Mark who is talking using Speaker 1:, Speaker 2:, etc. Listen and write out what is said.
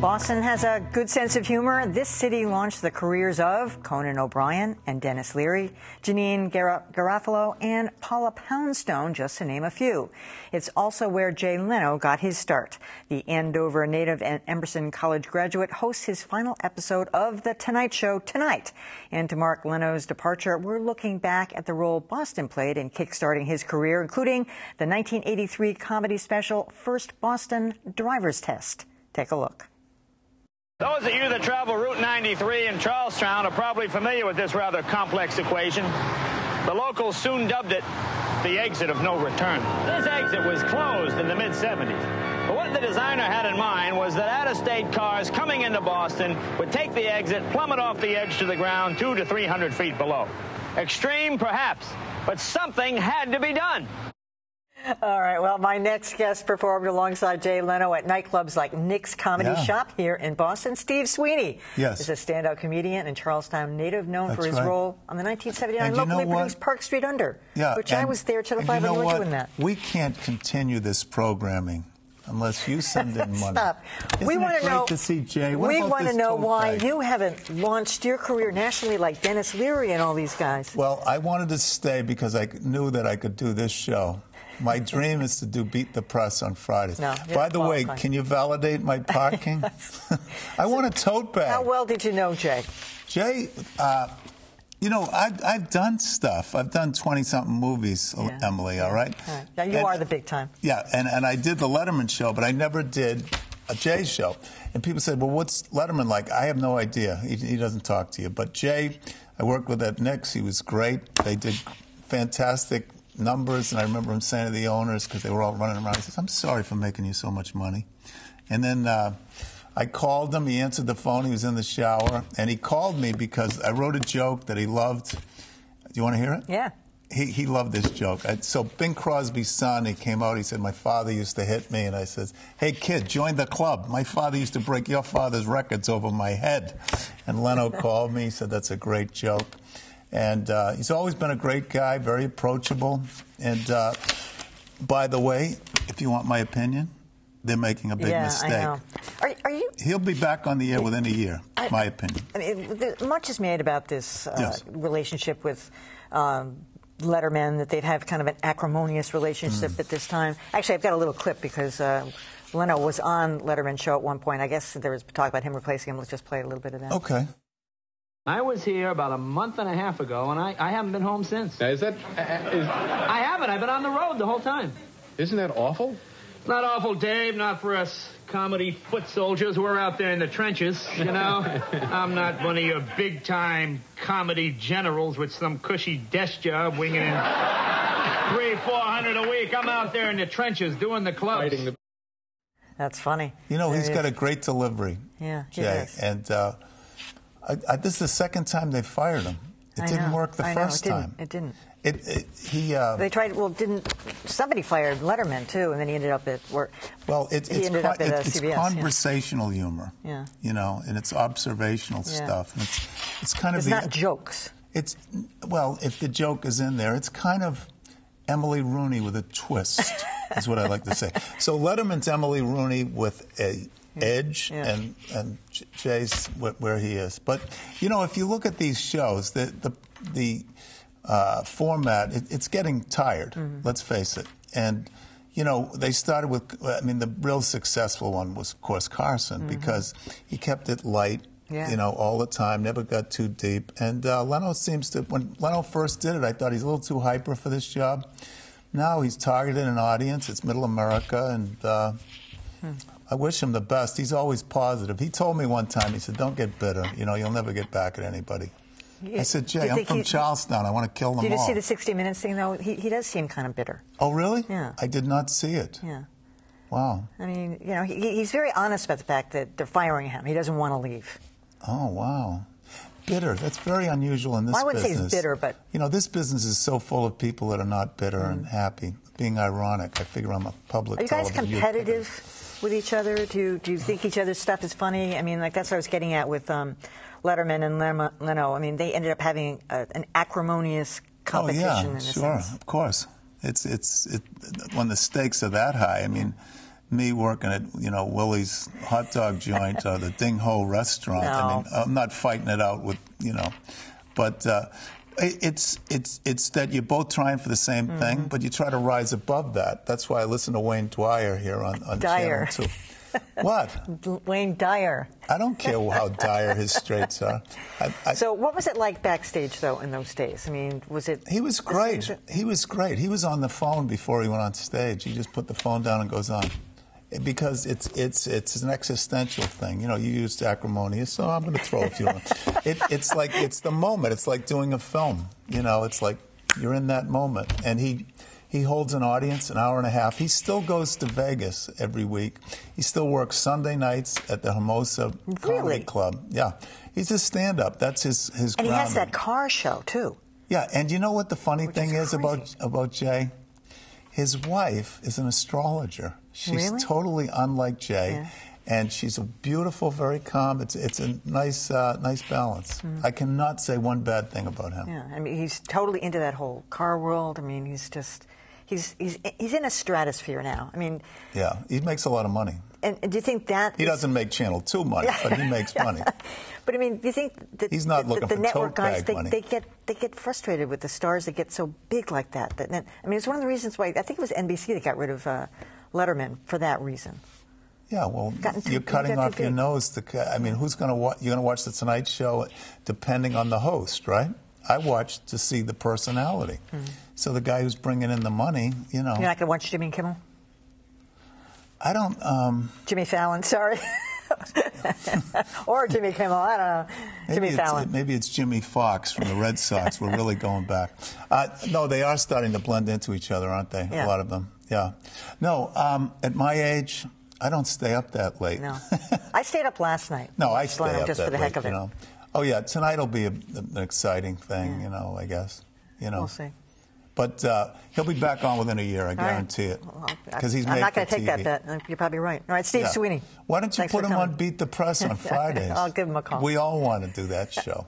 Speaker 1: Boston has a good sense of humor. This city launched the careers of Conan O'Brien and Denis Leary, Jeaneane Garofalo, and Paula Poundstone, just to name a few. It's also where Jay Leno got his start. The Andover native and Emerson College graduate hosts his final episode of The Tonight Show tonight. And to mark Leno's departure, we're looking back at the role Boston played in kickstarting his career, including the 1983 comedy special First Boston Driver's Test. Take a look.
Speaker 2: Those of you that travel Route 93 in Charlestown are probably familiar with this rather complex equation. The locals soon dubbed it the exit of no return. This exit was closed in the mid-70s. But what the designer had in mind was that out-of-state cars coming into Boston would take the exit, plummet off the edge to the ground 200 to 300 feet below. Extreme, perhaps, but something had to be done.
Speaker 1: All right, well, my next guest performed alongside Jay Leno at nightclubs like Nick's Comedy Shop here in Boston. Steve Sweeney is a standout comedian and Charlestown native known for his role on the 1979 locally produced Park Street Under, which I was there till the 5 and doing that.
Speaker 3: We can't continue this programming unless you send in money.
Speaker 1: Stop. We want to know.
Speaker 3: To see Jay.
Speaker 1: We want to know why you haven't launched your career nationally like Denis Leary and all these guys.
Speaker 3: Well, I wanted to stay because I knew that I could do this show. My dream is to do Beat the Press on Fridays.
Speaker 1: No,
Speaker 3: by the way, can you validate my parking? I want a tote bag.
Speaker 1: How well did you know Jay?
Speaker 3: Jay, you know, I've done stuff. I've done 20-something movies, Emily, all right?
Speaker 1: Now, you are the big time.
Speaker 3: Yeah, and I did the Letterman show, but I never did a Jay show. And people said, well, what's Letterman like? I have no idea. He doesn't talk to you. But Jay, I worked with at Nick's. He was great. They did fantastic numbers, and I remember him saying to the owners, because they were all running around, he says, I'm sorry for making you so much money. And then I called him. He answered the phone. He was in the shower. And he called me because I wrote a joke that he loved. Do you want to hear it?
Speaker 1: Yeah.
Speaker 3: He loved this joke. So Bing Crosby's son, he came out. He said, my father used to hit me. And I said, hey, kid, join the club. My father used to break your father's records over my head. And Leno called me. He said, that's a great joke. And he's always been a great guy, very approachable. And by the way, if you want my opinion, they're making a big mistake.
Speaker 1: I know. Are you?
Speaker 3: He'll be back on the air within a year, my opinion.
Speaker 1: I mean, much is made about this relationship with Letterman, that they'd have kind of an acrimonious relationship at this time. Actually, I've got a little clip because Leno was on Letterman's show at one point. I guess there was talk about him replacing him. Let's just play a little bit of that.
Speaker 3: Okay.
Speaker 2: I was here about a month and a half ago, and I haven't been home since.
Speaker 4: Now,
Speaker 2: I haven't. I've been on the road the whole time.
Speaker 4: Isn't that awful?
Speaker 2: Not awful, Dave. Not for us comedy foot soldiers who are out there in the trenches, you know. I'm not one of your big-time comedy generals with some cushy desk job winging in $300-400 a week. I'm out there in the trenches doing the clubs.
Speaker 1: That's funny.
Speaker 3: You know, he's got a great delivery,
Speaker 1: Jay.
Speaker 3: Does. And this is the second time they fired him. It didn't work the first time.
Speaker 1: It didn't.
Speaker 3: They
Speaker 1: tried. Well, somebody fired Letterman too, and then he ended up at work.
Speaker 3: Well, it's
Speaker 1: CBS,
Speaker 3: conversational humor.
Speaker 1: Yeah.
Speaker 3: You know, and it's observational stuff. And it's kind of.
Speaker 1: It's not jokes.
Speaker 3: It's if the joke is in there, it's kind of Emily Rooney with a twist, is what I like to say. So Letterman's Emily Rooney with a edge, and Jay's where he is. But you know, if you look at these shows, the format, it's getting tired. Let's face it. And you know, they started with. I mean, the real successful one was, of course, Carson, because he kept it light. You know, all the time, never got too deep. And Leno seems to. When Leno first did it, I thought he's a little too hyper for this job. Now he's targeted an audience. It's Middle America, and. I wish him the best. He's always positive. He told me one time, he said, don't get bitter. You know, you'll never get back at anybody. I said, Jay, I'm from Charlestown. I want to kill them all.
Speaker 1: Did you see the 60 Minutes thing, though? He does seem kind of bitter.
Speaker 3: Oh, really?
Speaker 1: Yeah.
Speaker 3: I did not see it.
Speaker 1: Yeah.
Speaker 3: Wow.
Speaker 1: I mean, you know, he's very honest about the fact that they're firing him. He doesn't want to leave.
Speaker 3: Oh, wow. Bitter. That's very unusual in this business.
Speaker 1: I wouldn't say he's bitter, but...
Speaker 3: You know, this business is so full of people that are not bitter and happy. Being ironic. I figure I'm a public television.
Speaker 1: Are you guys competitive with each other? Do you think each other's stuff is funny? I mean, like, that's what I was getting at with Letterman and Leno. I mean, they ended up having an acrimonious competition.
Speaker 3: Oh, yeah, sure, of course. It's when the stakes are that high. I mean, me working at, Willie's hot dog joint or the Ding Ho restaurant.
Speaker 1: No.
Speaker 3: I mean, I'm not fighting it out with, but it's that you're both trying for the same thing, but you try to rise above that. That's why I listen to Wayne Dyer here on
Speaker 1: Dyer.
Speaker 3: Channel 2. What?
Speaker 1: Wayne Dyer.
Speaker 3: I don't care how dire his straights are.
Speaker 1: So what was it like backstage, though, in those days? I mean, was it...
Speaker 3: He was great. He was great. He was on the phone before he went on stage. He just put the phone down and goes on. Because it's an existential thing. You used acrimonious, so I'm going to throw a few in. It's like, it's the moment. It's like doing a film. It's like you're in that moment. And he holds an audience an hour and a half. He still goes to Vegas every week. He still works Sunday nights at the Hermosa Comedy Club. Yeah. He's a stand-up. That's his
Speaker 1: And he has that car show, too.
Speaker 3: Yeah, and you know what the funny thing is about Jay? His wife is an astrologer. She's totally unlike Jay. And she's a beautiful, very calm. It's a nice balance. I cannot say one bad thing about him.
Speaker 1: Yeah, I mean, he's totally into that whole car world. I mean, he's in a stratosphere now. I mean,
Speaker 3: yeah, he makes a lot of money.
Speaker 1: And do you think that
Speaker 3: he doesn't make Channel 2 money, but he makes money.
Speaker 1: But I mean, do you think that
Speaker 3: he's not looking
Speaker 1: the
Speaker 3: for
Speaker 1: network guys
Speaker 3: money.
Speaker 1: they get frustrated with the stars that get so big like that? I mean, it's one of the reasons why I think it was NBC that got rid of Letterman for that reason.
Speaker 3: Yeah, well, you're cutting off your nose. I mean, who's going to watch? You're going to watch the Tonight Show, depending on the host, right? I watch to see the personality. So the guy who's bringing in the money, You're not
Speaker 1: going to watch Jimmy Kimmel?
Speaker 3: I don't.
Speaker 1: Jimmy Fallon, sorry. Or Jimmy Kimmel, I don't know. Jimmy Fallon.
Speaker 3: Maybe it's Jimmy Fox from the Red Sox. We're really going back. No, they are starting to blend into each other, aren't they?
Speaker 1: Yeah.
Speaker 3: A lot of them. Yeah. No, at my age, I don't stay up that late.
Speaker 1: No. I stayed up last night.
Speaker 3: No, I stay up
Speaker 1: just
Speaker 3: that
Speaker 1: for the
Speaker 3: late,
Speaker 1: heck of it.
Speaker 3: Oh, yeah, tonight will be an exciting thing, I guess.
Speaker 1: We'll see.
Speaker 3: But he'll be back on within a year, I guarantee it. Because he's made
Speaker 1: I'm not going
Speaker 3: for
Speaker 1: to take that
Speaker 3: TV.
Speaker 1: bet. You're probably right. All right, Steve Sweeney.
Speaker 3: Why don't you put him on Beat the Press on Fridays?
Speaker 1: I'll give him a call.
Speaker 3: We all want to do that show.